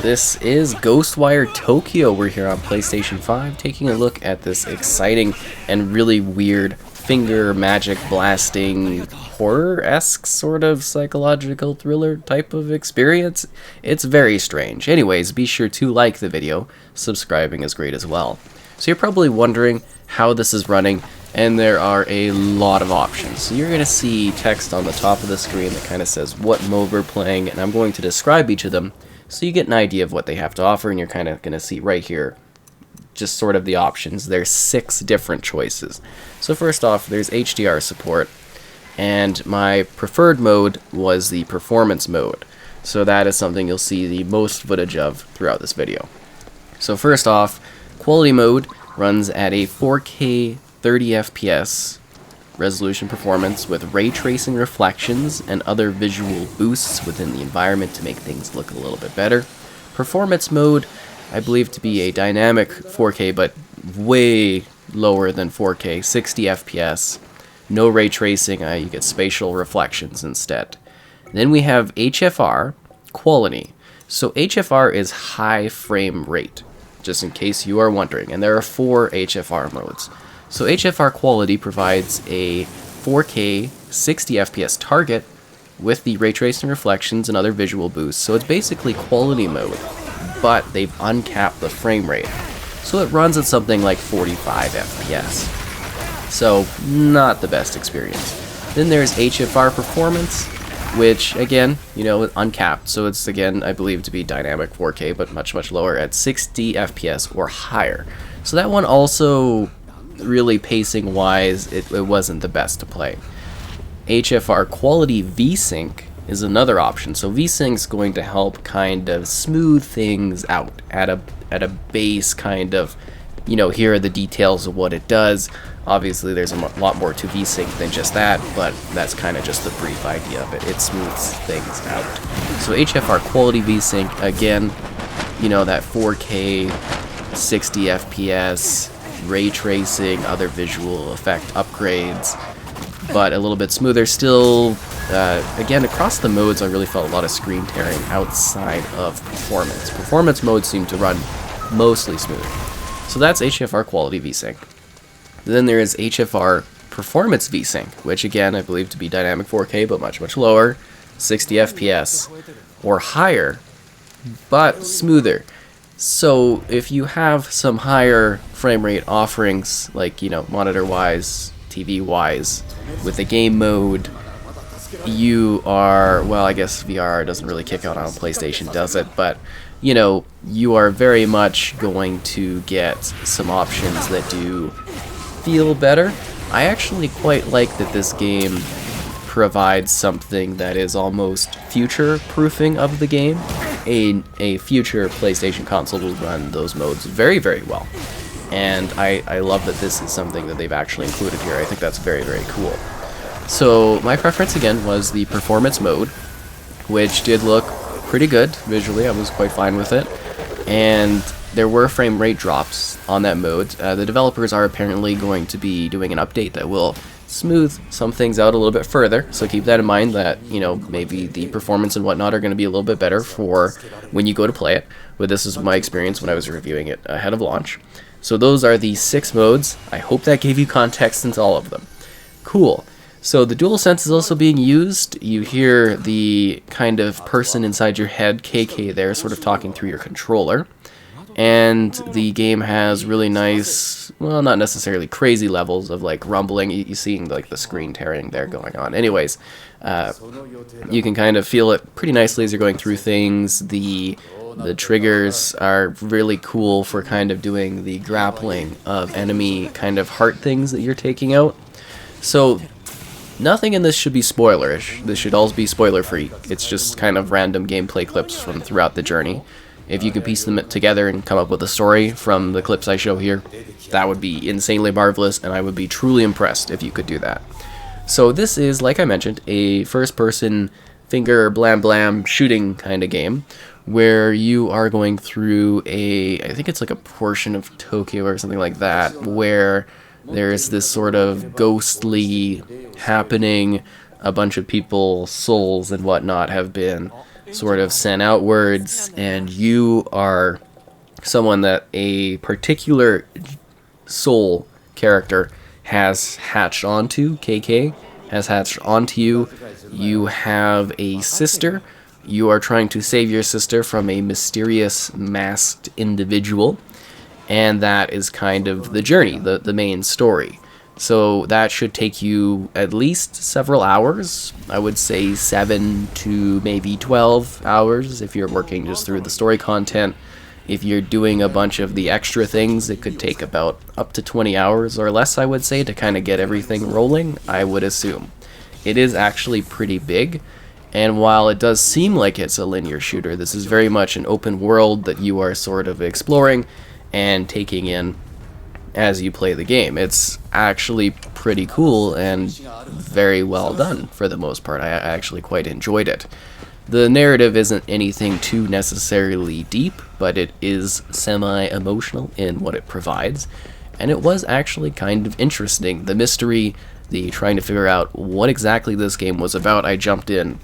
This is Ghostwire Tokyo. We're here on PlayStation 5 taking a look at this exciting and really weird finger magic blasting horror-esque sort of psychological thriller type of experience. It's very strange. Anyways, be sure to like the video. Subscribing is great as well. So you're probably wondering how this is running, and there are a lot of options. So you're going to see text on the top of the screen that kind of says what mode we're playing, and I'm going to describe each of them so you get an idea of what they have to offer, and you're kind of going to see right here just sort of the options. There's 6 different choices. So first off, there's HDR support, and my preferred mode was the performance mode. So that is something you'll see the most footage of throughout this video. So first off, quality mode runs at a 4K 30 FPS resolution performance with ray tracing reflections and other visual boosts within the environment to make things look a little bit better. Performance mode, I believe to be a dynamic 4K, but way lower than 4K, 60 FPS. No ray tracing, you get spatial reflections instead. Then we have HFR quality. So HFR is high frame rate, just in case you are wondering, and there are 4 HFR modes. So HFR quality provides a 4K 60 FPS target with the ray tracing reflections and other visual boosts. So it's basically quality mode, but they've uncapped the frame rate. So it runs at something like 45 FPS. So not the best experience. Then there's HFR performance, which again, uncapped. So it's again, I believe to be dynamic 4K, but much lower at 60 FPS or higher. So that one also, really pacing wise, it wasn't the best to play. HFR Quality VSync is another option. So VSync is going to help kind of smooth things out at a base kind of, here are the details of what it does. Obviously there's a lot more to VSync than just that, but that's kind of just the brief idea of it. It smooths things out. So HFR Quality VSync, again, that 4K 60 FPS ray tracing, other visual effect upgrades, but a little bit smoother. Still, again, across the modes, I really felt a lot of screen tearing outside of performance. Performance modes seem to run mostly smooth. So that's HFR Quality VSync. Then there is HFR Performance VSync, which again, I believe to be dynamic 4K, but much lower, 60 FPS or higher, but smoother. So if you have some higher frame rate offerings, like, monitor-wise, TV-wise, with the game mode, you are, well, I guess VR doesn't really kick out on PlayStation, does it? But, you are very much going to get some options that do feel better. I actually quite like that this game provides something that is almost future-proofing of the game. A future PlayStation console will run those modes very well, and I love that this is something that they've actually included here. I think that's very cool. So my preference again was the performance mode, which did look pretty good visually. I was quite fine with it, and there were frame rate drops on that mode. The developers are apparently going to be doing an update that will smooth some things out a little bit further, so keep that in mind, that maybe the performance and whatnot are going to be a little bit better for when you go to play it. But this is my experience when I was reviewing it ahead of launch. So those are the 6 modes. I hope that gave you context into all of them. Cool. So the DualSense is also being used. You hear the kind of person inside your head, KK there, sort of talking through your controller. And the game has really nice, well, not necessarily crazy levels of like rumbling. You seeing like the screen tearing there going on. Anyways, you can kind of feel it pretty nicely as you're going through things. The triggers are really cool for kind of doing the grappling of enemy kind of heart things that you're taking out. So nothing in this should be spoilerish. This should all be spoiler free. It's just kind of random gameplay clips from throughout the journey. If you could piece them together and come up with a story from the clips I show here, that would be insanely marvelous, and I would be truly impressed if you could do that. So this is, like I mentioned, a first-person finger blam shooting kind of game, where you are going through I think it's like a portion of Tokyo or something like that, where there's this sort of ghostly happening. A bunch of people's souls and whatnot have been sort of sent outwards, and you are someone that a particular soul character has hatched onto. KK has hatched onto you. You have a sister. You are trying to save your sister from a mysterious masked individual, and that is kind of the journey, the main story. So that should take you at least several hours. I would say 7 to maybe 12 hours if you're working just through the story content. If you're doing a bunch of the extra things, it could take about up to 20 hours or less, I would say, to kind of get everything rolling, I would assume. It is actually pretty big, and while it does seem like it's a linear shooter, this is very much an open world that you are sort of exploring and taking in as you play the game. It's actually pretty cool and very well done for the most part. I actually quite enjoyed it. The narrative isn't anything too necessarily deep, but it is semi-emotional in what it provides, and it was actually kind of interesting. The mystery, the trying to figure out what exactly this game was about, I jumped in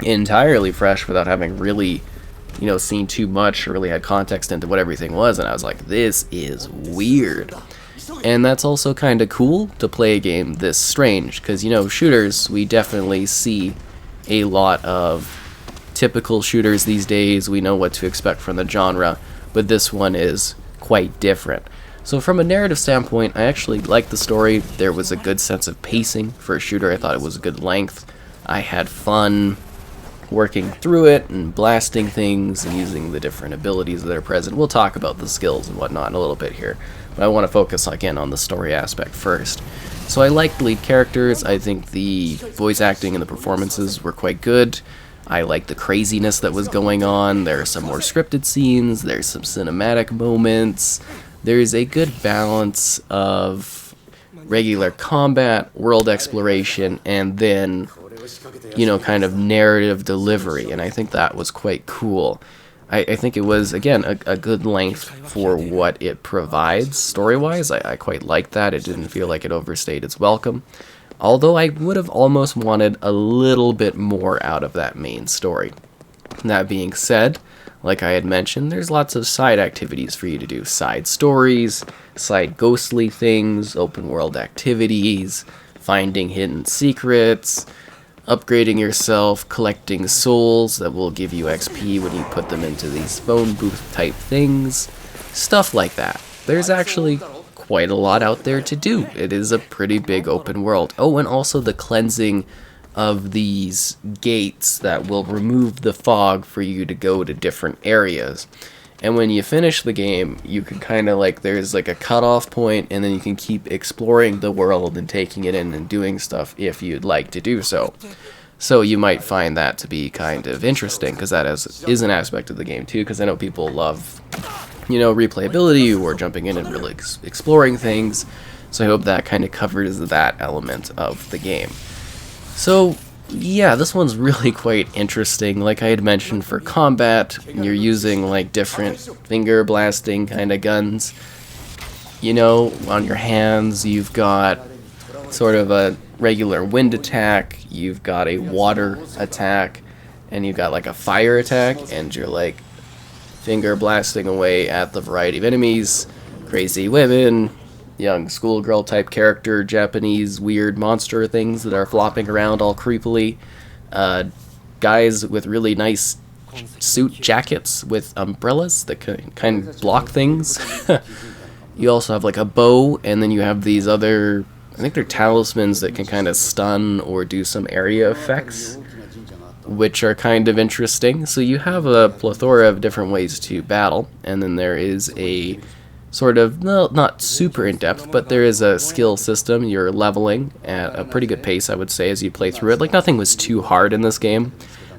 entirely fresh without having really, seen too much or really had context into what everything was, and I was like, this is weird. And that's also kind of cool to play a game this strange, because, shooters, we definitely see a lot of typical shooters these days. We know what to expect from the genre, but this one is quite different. So from a narrative standpoint, I actually liked the story. There was a good sense of pacing for a shooter. I thought it was a good length. I had fun working through it and blasting things and using the different abilities that are present. We'll talk about the skills and whatnot in a little bit here, but I want to focus again on the story aspect first. So I liked the lead characters. I think the voice acting and the performances were quite good. I liked the craziness that was going on. There are some more scripted scenes. There's some cinematic moments. There's a good balance of regular combat, world exploration, and then, kind of narrative delivery, and I think that was quite cool. I think it was, again, a good length for what it provides story-wise. I quite liked that. It didn't feel like it overstayed its welcome, although I would have almost wanted a little bit more out of that main story. That being said, like I had mentioned, there's lots of side activities for you to do. Side stories, side ghostly things, open world activities, finding hidden secrets, upgrading yourself, collecting souls that will give you XP when you put them into these phone booth type things, stuff like that. There's actually quite a lot out there to do. It is a pretty big open world. Oh, and also the cleansing of these gates that will remove the fog for you to go to different areas. And when you finish the game, you can kind of there's a cutoff point, and then you can keep exploring the world and taking it in and doing stuff if you'd like to do so. So you might find that to be kind of interesting, because that is an aspect of the game too, because I know people love, replayability or jumping in and really exploring things. So I hope that kind of covers that element of the game. So yeah, this one's really quite interesting. Like I had mentioned, for combat, you're using different finger blasting kind of guns. On your hands, you've got sort of a regular wind attack, you've got a water attack, and you've got a fire attack, and you're finger blasting away at the variety of enemies, crazy women, young schoolgirl type character, Japanese weird monster things that are flopping around all creepily, guys with really nice suit jackets with umbrellas that kind of block things. You also have a bow, and then you have these other, I think they're talismans that can kind of stun or do some area effects, which are kind of interesting. So you have a plethora of different ways to battle, and then there is a sort of, not super in-depth, but there is a skill system. You're leveling at a pretty good pace, I would say, as you play through it. Nothing was too hard in this game.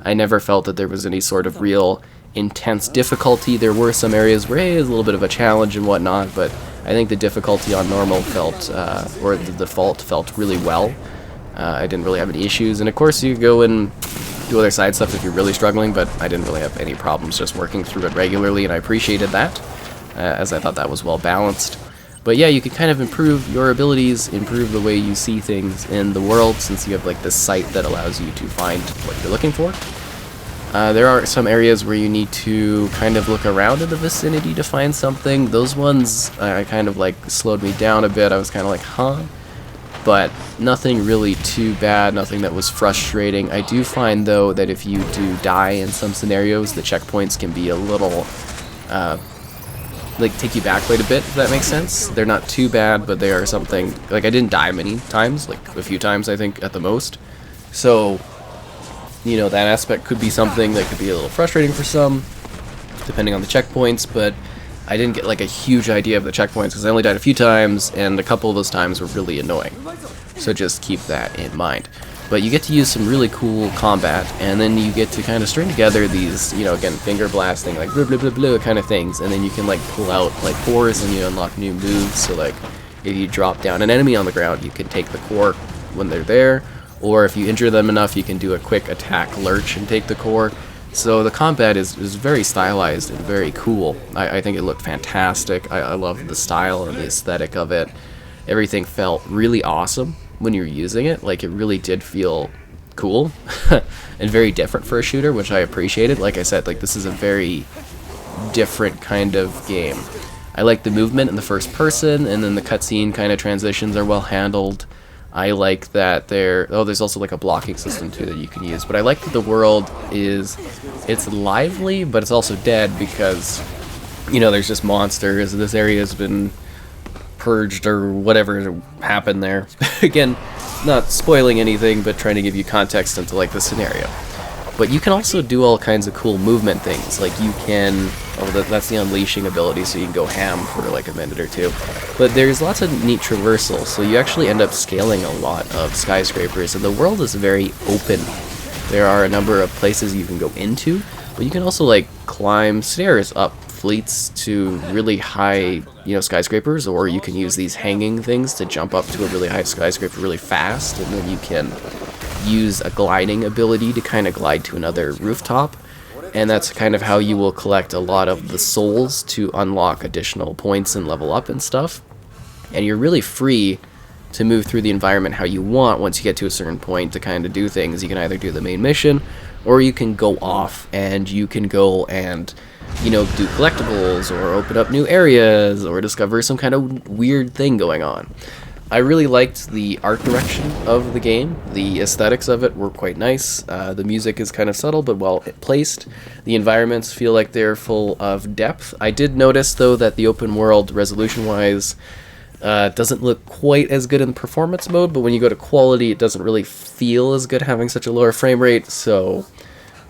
I never felt that there was any sort of real intense difficulty. There were some areas where, it was a little bit of a challenge and whatnot, but I think the difficulty on normal felt, or the default felt really well. I didn't really have any issues, and of course you go and do other side stuff if you're really struggling, but I didn't really have any problems just working through it regularly, and I appreciated that. As I thought that was well balanced. But yeah, you can kind of improve your abilities, improve the way you see things in the world, since you have this sight that allows you to find what you're looking for. There are some areas where you need to kind of look around in the vicinity to find something. Those ones kind of like slowed me down a bit. I was kind of like, huh? But nothing really too bad, nothing that was frustrating. I do find, though, that if you do die in some scenarios, the checkpoints can be a little, like, take you back quite a bit, if that makes sense. They're not too bad, but they are something, like, I didn't die many times, like, a few times, I think, at the most. So, you know, that aspect could be something that could be a little frustrating for some, depending on the checkpoints, but I didn't get like a huge idea of the checkpoints because I only died a few times, and a couple of those times were really annoying. So just keep that in mind. But you get to use some really cool combat, and then you get to kind of string together these, you know, again, finger blasting, like blah blah blah blah kind of things, and then you can like pull out like cores and you unlock new moves. So like if you drop down an enemy on the ground, you can take the core when they're there, or if you injure them enough, you can do a quick attack lurch and take the core. So the combat is very stylized and very cool. I think it looked fantastic. I love the style and the aesthetic of it. Everything felt really awesome when you were using it. Like, it really did feel cool and very different for a shooter, which I appreciated. Like I said, like, this is a very different kind of game. I like the movement in the first person, and then the cutscene kind of transitions are well handled. I like that there's also like a blocking system too that you can use, but I like that the world it's lively, but it's also dead because, you know, there's just monsters. This area has been purged or whatever happened there. Again, not spoiling anything, but trying to give you context into like the scenario. But you can also do all kinds of cool movement things. Like you can, that's the unleashing ability, so you can go ham for like a minute or two. But there's lots of neat traversal, so you actually end up scaling a lot of skyscrapers, and the world is very open. There are a number of places you can go into, but you can also like climb stairs up fleets to really high, you know, skyscrapers, or you can use these hanging things to jump up to a really high skyscraper really fast, and then you can use a gliding ability to kind of glide to another rooftop, and that's kind of how you will collect a lot of the souls to unlock additional points and level up and stuff. And you're really free to move through the environment how you want once you get to a certain point to kind of do things. You can either do the main mission, or you can go off and you can go and, you know, do collectibles or open up new areas or discover some kind of weird thing going on. I really liked the art direction of the game. The aesthetics of it were quite nice. The music is kind of subtle but well placed. The environments feel like they're full of depth. I did notice, though, that the open world, resolution-wise, doesn't look quite as good in performance mode, but when you go to quality, it doesn't really feel as good having such a lower frame rate, so,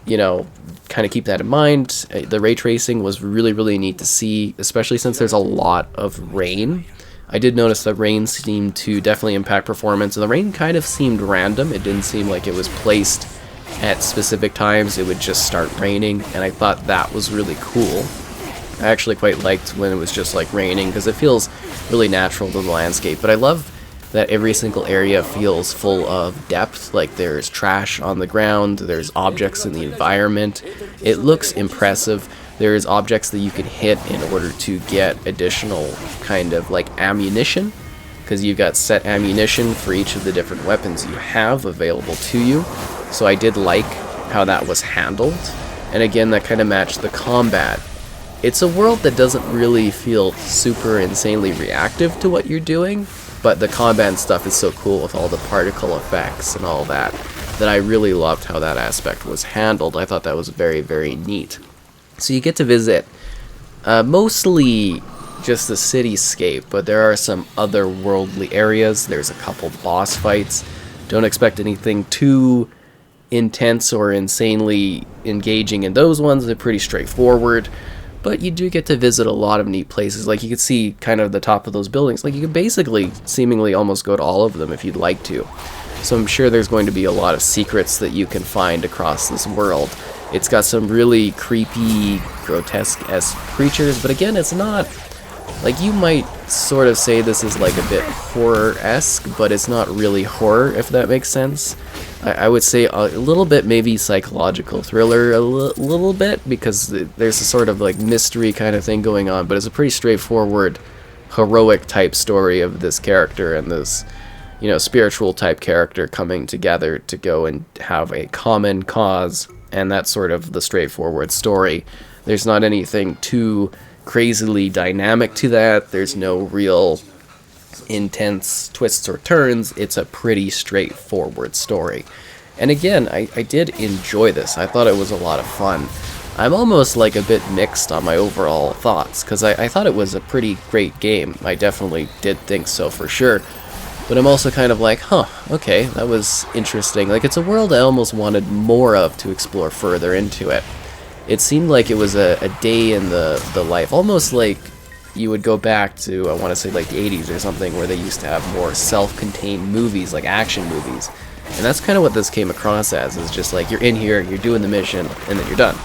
you know, kind of keep that in mind. The ray tracing was really, really neat to see, especially since there's a lot of rain. I did notice that rain seemed to definitely impact performance, and the rain kind of seemed random. It didn't seem like it was placed at specific times. It would just start raining, and I thought that was really cool. I actually quite liked when it was just like raining, because it feels really natural to the landscape. But I love that every single area feels full of depth. Like there's trash on the ground, there's objects in the environment. It looks impressive. There's objects that you can hit in order to get additional kind of like ammunition, because you've got set ammunition for each of the different weapons you have available to you. So I did like how that was handled, and again, that kind of matched the combat. It's a world that doesn't really feel super insanely reactive to what you're doing, but the combat and stuff is so cool with all the particle effects and all that, that I really loved how that aspect was handled. I thought that was very, very neat. So you get to visit mostly just the cityscape, but there are some otherworldly areas. There's a couple boss fights. Don't expect anything too intense or insanely engaging in those ones. They're pretty straightforward, but you do get to visit a lot of neat places. Like you could see kind of the top of those buildings. Like you could basically seemingly almost go to all of them if you'd like to. So I'm sure there's going to be a lot of secrets that you can find across this world. It's got some really creepy, grotesque-esque creatures, but again, it's not, like, you might sort of say this is like a bit horror-esque, but it's not really horror, if that makes sense. I would say a little bit maybe psychological thriller, a little bit, because there's a sort of like mystery kind of thing going on, but it's a pretty straightforward, heroic type story of this character and this, you know, spiritual type character coming together to go and have a common cause and that's sort of the straightforward story. There's not anything too crazily dynamic to that. There's no real intense twists or turns. It's a pretty straightforward story. And again, I did enjoy this. I thought it was a lot of fun. I'm almost like a bit mixed on my overall thoughts, because I thought it was a pretty great game. I definitely did think so for sure. But I'm also kind of like, huh, okay, that was interesting. Like, it's a world I almost wanted more of to explore further into it. It seemed like it was a day in the life, almost like you would go back to, I want to say like the 80s or something, where they used to have more self-contained movies, like action movies. And that's kind of what this came across as, is just like, you're in here, you're doing the mission, and then you're done.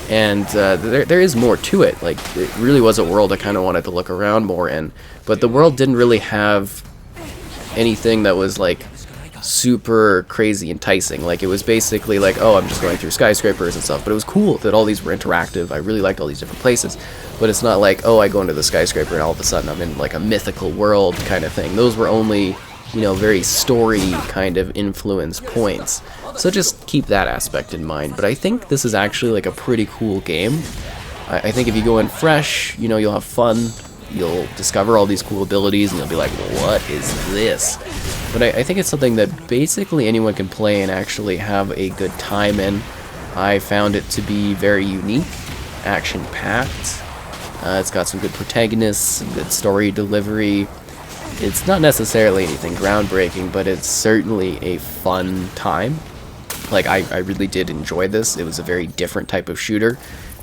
And there is more to it. Like, it really was a world I kind of wanted to look around more in. But the world didn't really have anything that was like super crazy enticing. Like, it was basically like, oh, I'm just going through skyscrapers and stuff. But it was cool that all these were interactive. I really liked all these different places. But it's not like, oh, I go into the skyscraper and all of a sudden I'm in like a mythical world kind of thing. Those were only, you know, very story kind of influence points. So just keep that aspect in mind. But I think this is actually like a pretty cool game. I think if you go in fresh, you know, you'll have fun. You'll discover all these cool abilities and you'll be like, what is this? But I think it's something that basically anyone can play and actually have a good time in. I found it to be very unique, action-packed. It's got some good protagonists, some good story delivery. It's not necessarily anything groundbreaking, but it's certainly a fun time. Like, I really did enjoy this. It was a very different type of shooter.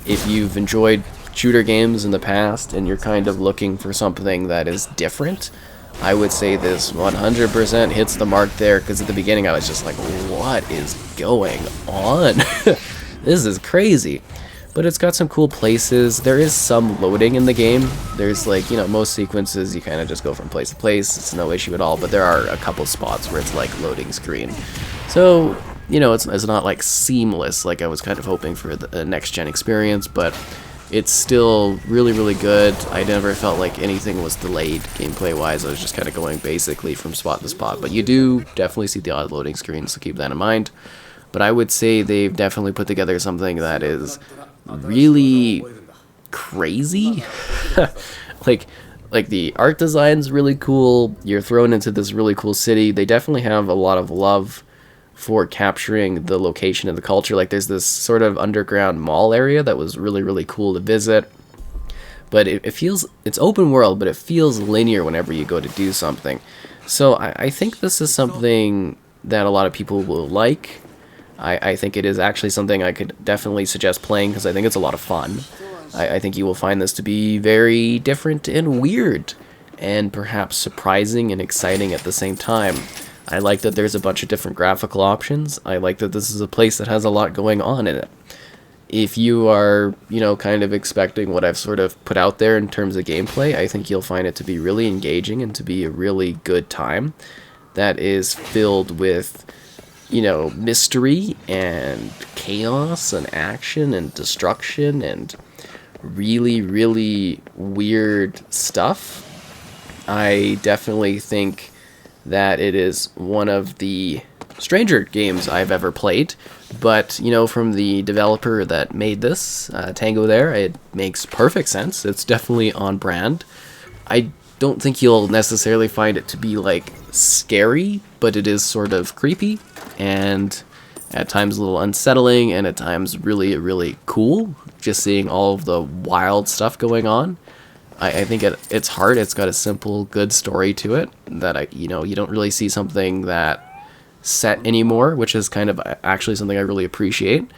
If you've enjoyed shooter games in the past and you're kind of looking for something that is different, I would say this 100% hits the mark there, because at the beginning I was just like, what is going on? This is crazy. But it's got some cool places. There is some loading in the game. There's like, you know, most sequences you kind of just go from place to place. It's no issue at all, but there are a couple spots where it's like loading screen. So, you know, it's not like seamless like I was kind of hoping for the next-gen experience, but it's still really, really good. I never felt like anything was delayed gameplay-wise. I was just kind of going basically from spot to spot. But you do definitely see the odd loading screen, so keep that in mind. But I would say they've definitely put together something that is really crazy. like the art design's really cool. You're thrown into this really cool city. They definitely have a lot of love for capturing the location and the culture. Like, there's this sort of underground mall area that was really, really cool to visit. But it feels, it's open world, but it feels linear whenever you go to do something. So I think this is something that a lot of people will like. I think it is actually something I could definitely suggest playing, because I think it's a lot of fun. I think you will find this to be very different and weird, and perhaps surprising and exciting at the same time. I like that there's a bunch of different graphical options. I like that this is a place that has a lot going on in it. If you are, you know, kind of expecting what I've sort of put out there in terms of gameplay, I think you'll find it to be really engaging and to be a really good time that is filled with, you know, mystery and chaos and action and destruction and really, really weird stuff. I definitely think that it is one of the stranger games I've ever played, but, you know, from the developer that made this, Tango there, it makes perfect sense. It's definitely on brand. I don't think you'll necessarily find it to be, like, scary, but it is sort of creepy, and at times a little unsettling, and at times really, really cool, just seeing all of the wild stuff going on. I think at its heart, it's got a simple, good story to it that you don't really see something that set anymore, which is kind of actually something I really appreciate.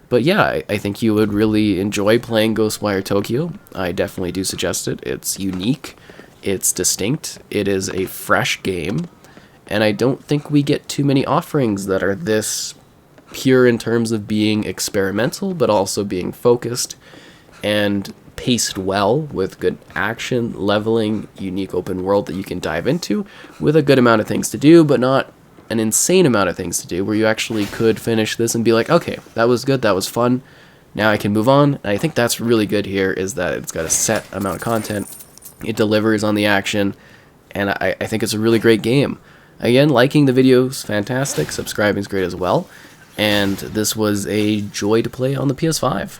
But yeah, I think you would really enjoy playing Ghostwire Tokyo. I definitely do suggest it. It's unique, it's distinct, it is a fresh game, and I don't think we get too many offerings that are this pure in terms of being experimental, but also being focused and paced well, with good action, leveling, unique open world that you can dive into, with a good amount of things to do, but not an insane amount of things to do, where you actually could finish this and be like, okay, that was good, that was fun, now I can move on. And I think that's really good here, is that it's got a set amount of content, it delivers on the action, and I think it's a really great game. Again, liking the videos, fantastic, subscribing is great as well. and this was a joy to play on the PS5.